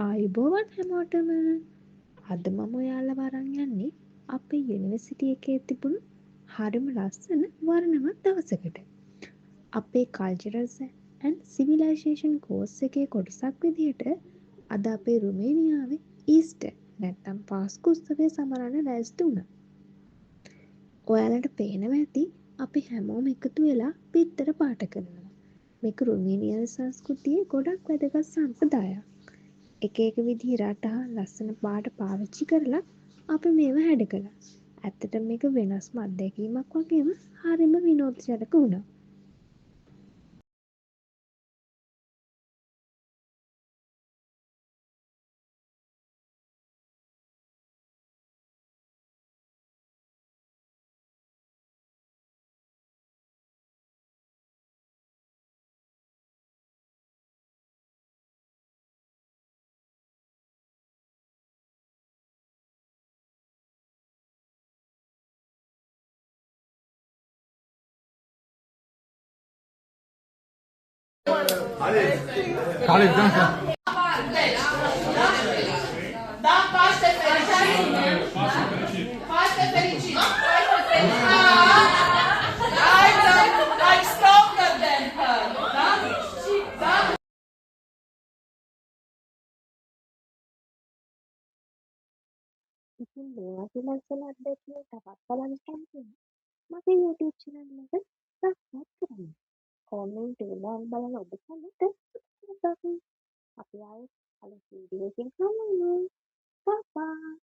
ආයුබෝවන් හැමෝටම. අද මම ඔයාලව අරන් යන්නේ අපේ යුනිවර්සිටි එකේ තිබුණු හරිම ලස්සන වර්ණවත් දවසකට. අපේ කල්චරල්ස් ඇන්ඩ් සිවිලයිසේෂන් කෝස් එකේ කොටසක් විදිහට අද අපේ රුමේනියාවේ ඊස්ටර් නැත්තම් පාස්කු උත්සවය සමරන්න ලෑස්ති වුණා. ඔයාලට පේනවා ඇති අපි හැමෝම එකතු වෙලා පිත්තර පාට කරනවා. මේක රුමේනියාවේ සංස්කෘතියේ ගොඩක් වැදගත් සම්ප්‍රදායක්. එක එක විදිහේ රට හා ලස්සන පාට පාවිච්චි කරලා අපි මේව හැඩ කළා. ඇත්තටම මේක වෙනස්ම අත්දැකීමක් වගේම හරිම විනෝදජනක වුණා. Khalid, dansa. Dá pasta felicidade. Pasta felicidade. I'm stronger than her. Dá. ඉතින් මේ වගේ ලස්සන අත්දැකීම් තවත් බලන්න කැමතිද? මගේ YouTube channel එක subscribe කරන්න. comment එකෙන් බලන ඔබ සැමට අපි ආයෙත් අලුත් වීඩියෝ එකකින් හමු වෙනවා. Bye bye.